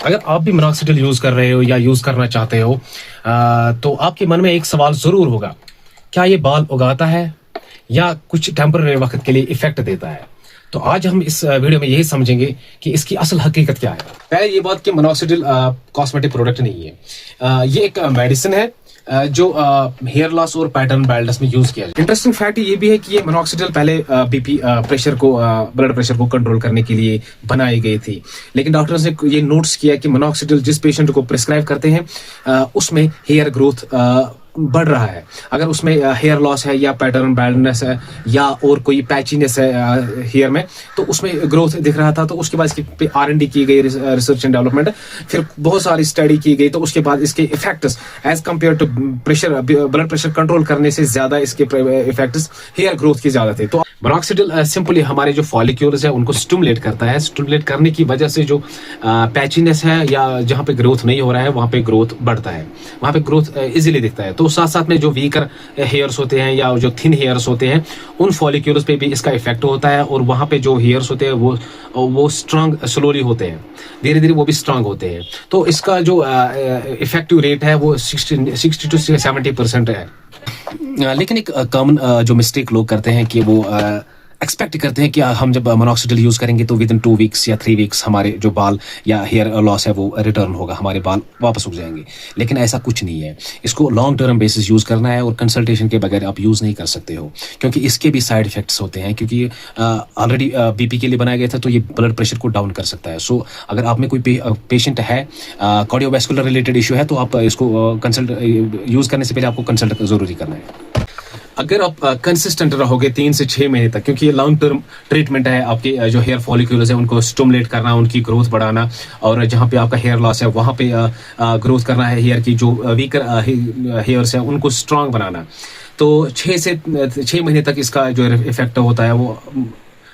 अगर आप भी मिनॉक्सिडिल यूज कर रहे हो या यूज करना चाहते हो तो आपके मन में एक सवाल जरूर होगा, क्या ये बाल उगाता है या कुछ टेम्पररी वक्त के लिए इफेक्ट देता है। तो आज हम इस वीडियो में यही समझेंगे कि इसकी असल हकीकत क्या है। पहले ये बात कि मिनॉक्सिडिल कॉस्मेटिक प्रोडक्ट नहीं है, ये एक मेडिसिन है जो हेयर लॉस और पैटर्न बाल्डनेस में यूज किया जाए। इंटरेस्टिंग फैक्ट ये भी है कि ये मिनॉक्सिडिल पहले बीपी प्रेशर को ब्लड प्रेशर को कंट्रोल करने के लिए बनाई गई थी, लेकिन डॉक्टर्स ने ये नोट्स किया कि मिनॉक्सिडिल जिस पेशेंट को प्रिस्क्राइब करते हैं उसमें हेयर ग्रोथ बढ़ रहा है। अगर उसमें हेयर लॉस है या पैटर्न बाल्डनेस है या और कोई पैचीनेस है हेयर में, तो उसमें ग्रोथ दिख रहा था। तो उसके बाद इसकी R&D की गई, रिसर्च एंड डेवलपमेंट, फिर बहुत सारी स्टडी की गई। तो उसके बाद इसके effects as compare to pressure, blood pressure control करने से ज्यादा इसके इफेक्ट्स हेयर ग्रोथ के ज्यादा थे। तो मिनॉक्सिडिल सिंपली हमारे जो फॉलिक्यूल्स है उनको स्टिमुलेट करता है। स्टिमुलेट करने की वजह से जो पैचीनेस है या जहाँ पे ग्रोथ नहीं हो रहा है वहाँ पे ग्रोथ बढ़ता है, वहाँ पे ग्रोथ इजीली दिखता है। तो साथ साथ में जो वीकर हेयर्स होते हैं या जो थिन हेयर्स होते हैं उन फॉलिक्यूल्स पे भी इसका इफेक्ट होता है, और वहाँ पे जो हेयर्स होते हैं वो स्ट्रांग स्लोली होते हैं, धीरे धीरे वो भी स्ट्रांग होते हैं। तो इसका जो इफेक्टिव रेट है वो 60 to 70% है। लेकिन एक कॉमन जो मिस्टेक लोग करते हैं कि वो एक्सपेक्ट करते हैं कि हम जब मिनॉक्सिडिल यूज करेंगे तो विद इन 2 वीक्स या 3 वीक्स हमारे जो बाल या हेयर लॉस है वो रिटर्न होगा, हमारे बाल वापस उग जाएंगे। लेकिन ऐसा कुछ नहीं है, इसको लॉन्ग टर्म बेसिस यूज करना है और कंसल्टेशन के बगैर आप यूज नहीं कर सकते हो, क्योंकि इसके भी साइड इफेक्ट्स होते हैं। क्योंकि ऑलरेडी बीपी के लिए बनाया गया था, तो ये ब्लड प्रेशर को डाउन कर सकता है। सो अगर आप में कोई पेशेंट है, कार्डियोवैस्कुलर रिलेटेड इशू है, तो आप इसको कंसल्ट यूज करने से पहले आपको कंसल्ट जरूरी करना है। अगर आप कंसिस्टेंट रहोगे 3 से 6 महीने तक, क्योंकि ये लॉन्ग टर्म ट्रीटमेंट है, आपके जो हेयर फॉलिक्यूल्स है उनको स्टिमुलेट करना, उनकी ग्रोथ बढ़ाना, और जहाँ पे आपका हेयर लॉस है वहाँ पे ग्रोथ करना है, हेयर की जो वीकर हेयर्स है उनको स्ट्रांग बनाना। तो 6 महीने तक इसका जो इफेक्ट होता है वो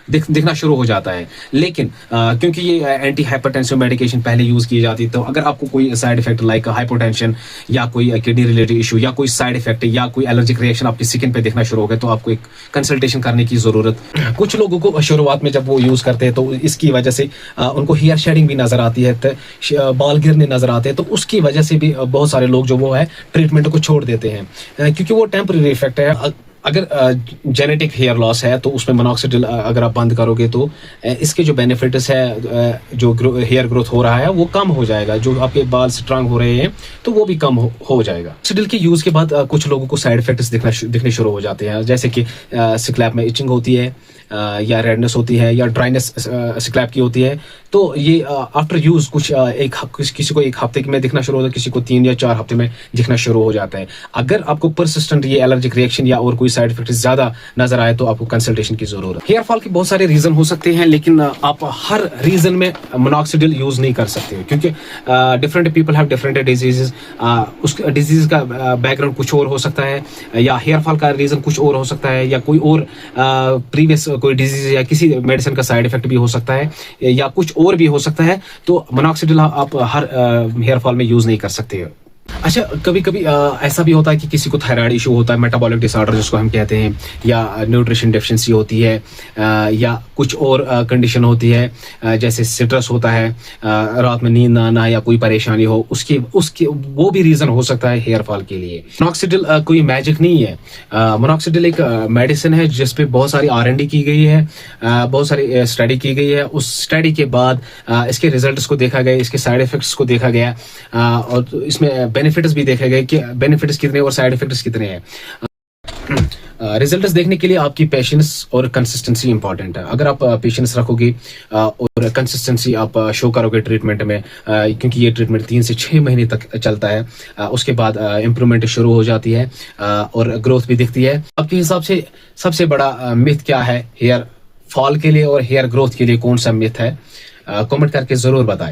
दिखना शुरू हो जाता है। लेकिन क्योंकि ये एंटी हाइपरटेंसिव मेडिकेशन पहले यूज की जाती है, तो अगर आपको कोई साइड इफेक्ट लाइक हाइपोटेंशन या कोई किडनी रिलेटेड इशू या कोई साइड इफेक्ट या कोई एलर्जिक रिएक्शन आपकी स्किन पे दिखना शुरू हो गया, तो आपको एक कंसल्टेशन करने की जरूरत। कुछ लोगों को शुरुआत में जब वो यूज करते हैं तो इसकी वजह से उनको हेयर शेडिंग भी नजर आती है, बाल गिरने नजर आते हैं, तो उसकी वजह से भी बहुत सारे लोग जो वो है ट्रीटमेंट को छोड़ देते हैं, क्योंकि वो टेम्पररी इफेक्ट है। अगर जेनेटिक हेयर लॉस है तो उसमें मिनॉक्सिडिल अगर आप बंद करोगे तो इसके जो बेनिफिट्स है, जो हेयर ग्रोथ हो रहा है वो कम हो जाएगा, जो आपके बाल स्ट्रांग हो रहे हैं तो वो भी कम हो जाएगा। मिनॉक्सिडिल के यूज के बाद कुछ लोगों को साइड इफेक्ट्स दिखने शुरू हो जाते हैं, जैसे कि स्कैल्प में इचिंग होती है, या रेडनेस होती है, या ड्राइनेस स्कैल्प की होती है। तो ये आफ्टर यूज किसी को 1 हफ्ते में दिखना शुरू होता है, किसी को 3 या 4 हफ्ते में दिखना शुरू हो जाता है। अगर आपको परसिस्टेंट ये एलर्जिक रिएक्शन या और कोई साइड इफेक्ट ज्यादा नजर आए तो आपको कंसल्टेशन की जरूरत। हेयर फॉल के बहुत सारे रीजन हो सकते हैं, लेकिन आप हर रीजन में मिनॉक्सिडिल यूज नहीं कर सकते, क्योंकि different people have different diseases. उस डिजीज का बैकग्राउंड कुछ और हो सकता है, या हेयर फॉल का रीजन कुछ और हो सकता है, या कोई और प्रीवियस कोई डिजीज या किसी मेडिसिन का साइड इफेक्ट भी हो सकता है, या कुछ और भी हो सकता है। तो मिनॉक्सिडिल आप हर हेयर फॉल में यूज नहीं कर सकते। अच्छा, कभी कभी ऐसा भी होता है कि किसी को थायराइड इशू होता है, मेटाबॉलिक डिसऑर्डर जिसको हम कहते हैं, या न्यूट्रिशन डेफिशिएंसी होती है, या कुछ और कंडीशन होती है, जैसे स्ट्रेस होता है, रात में नींद ना आना या कोई परेशानी हो, उसके वो भी रीजन हो सकता है हेयर फॉल के लिए। मिनॉक्सिडिल कोई मैजिक नहीं है। मिनॉक्सिडिल एक मेडिसिन है जिसपे बहुत सारी R&D की गई है, बहुत सारी स्टडी की गई है। उस स्टडी के बाद इसके रिजल्ट्स को देखा गया, इसके साइड इफेक्ट्स को देखा गया, और इसमें बेनिफिट्स भी देखे गए कि बेनिफिट्स कितने और साइड इफेक्ट्स कितने हैं। रिजल्ट्स देखने के लिए आपकी पेशेंस और कंसिस्टेंसी इंपॉर्टेंट है। अगर आप पेशेंस रखोगे और कंसिस्टेंसी आप शो करोगे ट्रीटमेंट में, क्योंकि ये ट्रीटमेंट 3 से 6 महीने तक चलता है, उसके बाद इम्प्रूवमेंट शुरू हो जाती है और ग्रोथ भी दिखती है। आपके हिसाब से सबसे बड़ा मिथ क्या है हेयर फॉल के लिए और हेयर ग्रोथ के लिए, कौन सा मिथ है? कमेंट करके जरूर बताएं।